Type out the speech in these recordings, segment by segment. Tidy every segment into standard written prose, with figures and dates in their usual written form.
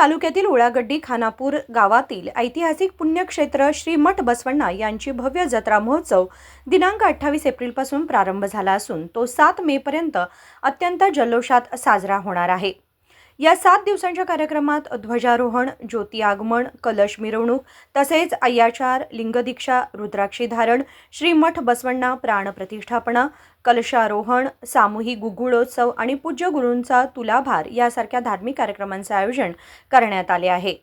तालुक्यातील उळागड्डी खानापूर गावातील ऐतिहासिक पुण्यक्षेत्र श्री मठ बसवण्णा यांची भव्य जत्रा महोत्सव दिनांक 28 एप्रिलपासून प्रारंभ झाला असून तो 7 मे पर्यंत अत्यंत जल्लोषात साजरा होणार आहे। या 7 दिवसांच्या कार्यक्रमात ध्वजारोहण, ज्योती आगमन, कलश मिरवणूक तसेच अय्याचार, लिंगदीक्षा, रुद्राक्षी धारण, श्री मठ बसवण्णा प्राण प्रतिष्ठापना, कलशारोहण, सामूहिक गुगुळोत्सव आणि पूज्य गुरूंचा तुलाभार यासारख्या धार्मिक कार्यक्रमांचे आयोजन करण्यात आले आहे।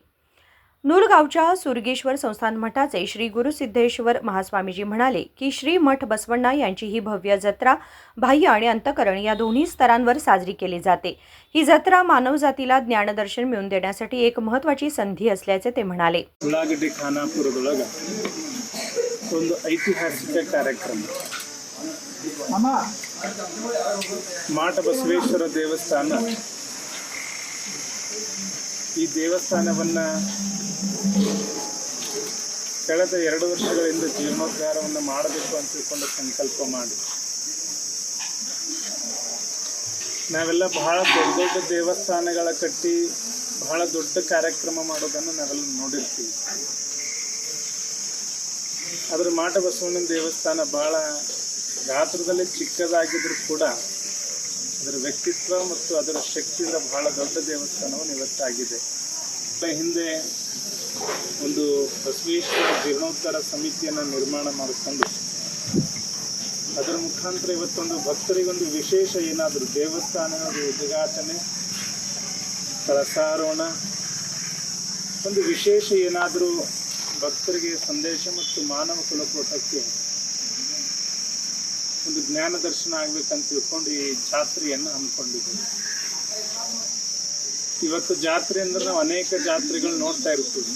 नूरगावच्या सुरगेश्वर संस्थान मठाचे श्री गुरुसिद्धेश्वर महास्वामीजी म्हणाले की श्री मठ बसवण्णा यांची ही भव्य जत्रा बाह्य आणि अंतःकरण या दोन्ही स्तरांवर साजरी केली जाते। ही जत्रा मानवजातीला ज्ञानदर्शन मिळवून देण्यासाठी एक महत्त्वाची संधी असल्याचे ते म्हणाले। ಉಳ್ಳಾಗಡ್ಡಿ ಖಾನಾಪುರದೊಳಗೆ ಒಂದು ಐತಿಹಾಸಿಕ ಕಾರ್ಯಕ್ರಮ ಮಾಟ ಬಸವೇಶ್ವರ ದೇವಸ್ಥಾನ ಈ ದೇವಸ್ಥಾನವನ್ನು ಕಳೆದ 2 ವರ್ಷಗಳಿಂದ ಜೀರ್ಣೋದ್ಧಾರವನ್ನು ಮಾಡಬೇಕು ಅಂತ ತಿಳ್ಕೊಂಡು ಸಂಕಲ್ಪ ಮಾಡಿ ನಾವೆಲ್ಲ ಬಹಳ ದೊಡ್ಡ ದೊಡ್ಡ ದೇವಸ್ಥಾನಗಳ ಕಟ್ಟಿ ಬಹಳ ದೊಡ್ಡ ಕಾರ್ಯಕ್ರಮ ಮಾಡೋದನ್ನು ನಾವೆಲ್ಲ ನೋಡಿರ್ತೀವಿ। ಆದರೆ ಮಾಟ ಬಸವಣ್ಣನ ದೇವಸ್ಥಾನ ಬಹಳ ಗಾತ್ರದಲ್ಲಿ ಚಿಕ್ಕದಾಗಿದ್ರೂ ಕೂಡ ಅದರ ವ್ಯಕ್ತಿತ್ವ ಮತ್ತು ಅದರ ಶಕ್ತಿಯಿಂದ ಬಹಳ ದೊಡ್ಡ ದೇವಸ್ಥಾನವನ್ನು ಇವತ್ತಾಗಿದೆ। ಹಿಂದೆ ಒಂದು ಬಸವೇಶ್ವರ ಜೀರ್ಣೋದ್ಧಾರ ಸಮಿತಿಯನ್ನು ನಿರ್ಮಾಣ ಮಾಡಿಕೊಂಡು ಅದರ ಮುಖಾಂತರ ಇವತ್ತೊಂದು ಭಕ್ತರಿಗೊಂದು ವಿಶೇಷ ಏನಾದರೂ ದೇವಸ್ಥಾನದ ಉದ್ಘಾಟನೆ, ಕಳಸಾರೋಹಣ, ಒಂದು ವಿಶೇಷ ಏನಾದರೂ ಭಕ್ತರಿಗೆ ಸಂದೇಶ ಮತ್ತು ಮಾನವ ಕುಲಕೋಟಕ್ಕೆ ಒಂದು ಜ್ಞಾನ ದರ್ಶನ ಆಗಬೇಕಂತ ತಿಳ್ಕೊಂಡು ಈ ಜಾತ್ರೆಯನ್ನು ಹಮ್ಮಿಕೊಂಡಿದ್ದೀವಿ। ಇವತ್ತು ಜಾತ್ರೆ ಅಂದ್ರೆ ನಾವು ಅನೇಕ ಜಾತ್ರೆಗಳು ನೋಡ್ತಾ ಇರ್ತೀವಿ,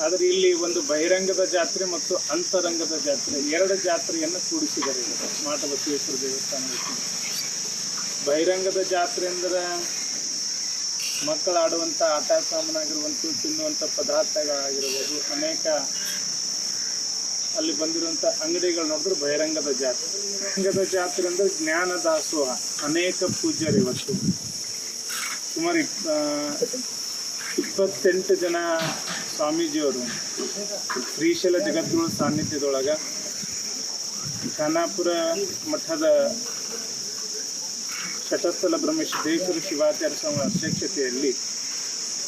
ಆದರೆ ಇಲ್ಲಿ ಒಂದು ಬಹಿರಂಗದ ಜಾತ್ರೆ ಮತ್ತು ಅಂತರಂಗದ ಜಾತ್ರೆ 2 ಜಾತ್ರೆಯನ್ನು ಕೂಡಿಸಿದ್ದಾರೆ ಮಾಟ ಬಸವೇಶ್ವರ ದೇವಸ್ಥಾನದಲ್ಲಿ। ಬಹಿರಂಗದ ಜಾತ್ರೆ ಅಂದ್ರೆ ಮಕ್ಕಳು ಆಡುವಂಥ ಆಟ ಸಾಮಾನಾಗಿರುವಂಥ, ತಿನ್ನುವಂಥ ಪದಾರ್ಥಗಳಾಗಿರ್ಬೋದು, ಅನೇಕ ಅಲ್ಲಿ ಬಂದಿರುವಂಥ ಅಂಗಡಿಗಳು ನೋಡಿದ್ರೆ ಬಹಿರಂಗದ ಜಾತ್ರೆ। ಬಹಿರಂಗದ ಜಾತ್ರೆ ಅಂದರೆ ಜ್ಞಾನ ದಾಸೋಹ, ಅನೇಕ ಪೂಜ್ಯರು ಇವತ್ತು ಸುಮಾರು 28 ಜನ ಸ್ವಾಮೀಜಿಯವರು ಶ್ರೀಶೈಲ ಜಗದ್ಗುರು ಸಾನ್ನಿಧ್ಯದೊಳಗೆ ಖಾನಾಪುರ ಮಠದ ಶತಸ್ಥಲ ಬ್ರಹ್ಮಸಿದ್ದೇಶ್ವರ ಶಿವಾಚಾರ್ಯ ಸ್ವಾಮಿ ಅಧ್ಯಕ್ಷತೆಯಲ್ಲಿ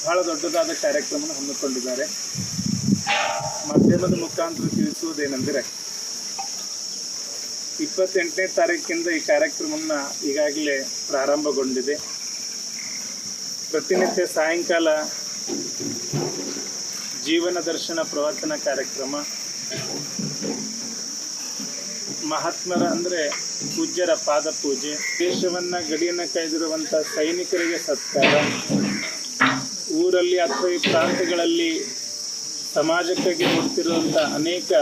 ಬಹಳ ದೊಡ್ಡದಾದ ಕಾರ್ಯಕ್ರಮವನ್ನು ಹಮ್ಮಿಕೊಂಡಿದ್ದಾರೆ। ಮಾಧ್ಯಮದ ಮುಖಾಂತರ ತಿಳಿಸುವುದೇನೆಂದರೆ 28ನೇ ತಾರೀಕಿಂದ ಈ ಕಾರ್ಯಕ್ರಮವನ್ನು ಈಗಾಗಲೇ ಪ್ರಾರಂಭಗೊಂಡಿದೆ। ಪ್ರತಿನಿತ್ಯ ಸಾಯಂಕಾಲ ಜೀವನ ದರ್ಶನ ಪ್ರವಚನ ಕಾರ್ಯಕ್ರಮ, ಮಹಾತ್ಮರ ಅಂದರೆ ಪೂಜ್ಯರ ಪಾದ ಪೂಜೆ, ದೇಶವನ್ನು ಗಡಿಯನ್ನು ಕಾಯ್ದಿರುವಂಥ ಸೈನಿಕರಿಗೆ ಸತ್ಕಾರ, ಊರಲ್ಲಿ ಅಥವಾ ಈ ಪ್ರಾಂತ್ಯಗಳಲ್ಲಿ ಸಮಾಜಕ್ಕಾಗಿ ನುಡಿತಿರುವಂಥ ಅನೇಕ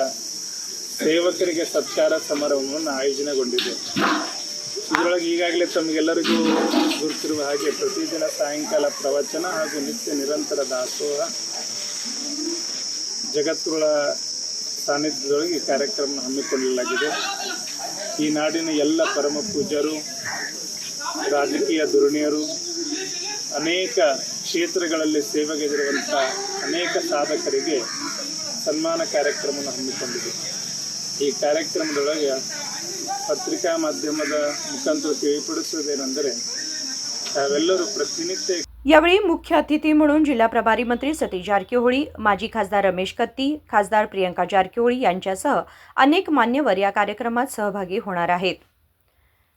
ಸೇವಕರಿಗೆ ಸತ್ಕಾರ ಸಮಾರಂಭವನ್ನು ಆಯೋಜನೆಗೊಂಡಿದೆ। ಇದರೊಳಗೆ ಈಗಾಗಲೇ ತಮಗೆಲ್ಲರಿಗೂ ಗುರುತಿರುವ ಹಾಗೆ ಪ್ರತಿದಿನ ಸಾಯಂಕಾಲ ಪ್ರವಚನ ಹಾಗೂ ನಿತ್ಯ ನಿರಂತರ ದಾಸೋಹ, ಜಗದ್ಗುರುಗಳ ಸಾನ್ನಿಧ್ಯದೊಳಗೆ ಕಾರ್ಯಕ್ರಮ ಹಮ್ಮಿಕೊಳ್ಳಲಾಗಿದೆ। ಈ ನಾಡಿನ ಎಲ್ಲ ಪರಮ ಪೂಜ್ಯರು, ರಾಜಕೀಯ ಧುರೀಣಿಯರು, ಅನೇಕ ಕ್ಷೇತ್ರಗಳಲ್ಲಿ ಸೇವೆಗಿರುವಂಥ ಅನೇಕ ಸಾಧಕರಿಗೆ ಸನ್ಮಾನ ಕಾರ್ಯಕ್ರಮವನ್ನು ಹಮ್ಮಿಕೊಂಡಿದೆ। ಈ ಕಾರ್ಯಕ್ರಮದೊಳಗೆ ಪತ್ರಿಕಾ ಮಾಧ್ಯಮದ ಮುಖಾಂತರ ತಿಳಿಪಡಿಸುವುದೇನೆಂದರೆ ತಾವೆಲ್ಲರೂ ಪ್ರತಿನಿತ್ಯ यावेळी मुख्य अतिथी म्हणून जिल्हा प्रभारी मंत्री सतीश जारकिहोळी, माजी खासदार रमेश कत्ती, खासदार प्रियंका जारकिहोळी यांच्यासह अनेक मान्यवर या कार्यक्रमात सहभागी होणार आहेत।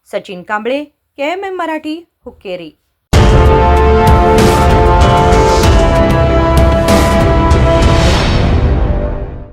सचिन कांबळे, KMM मराठी, हुक्केरी।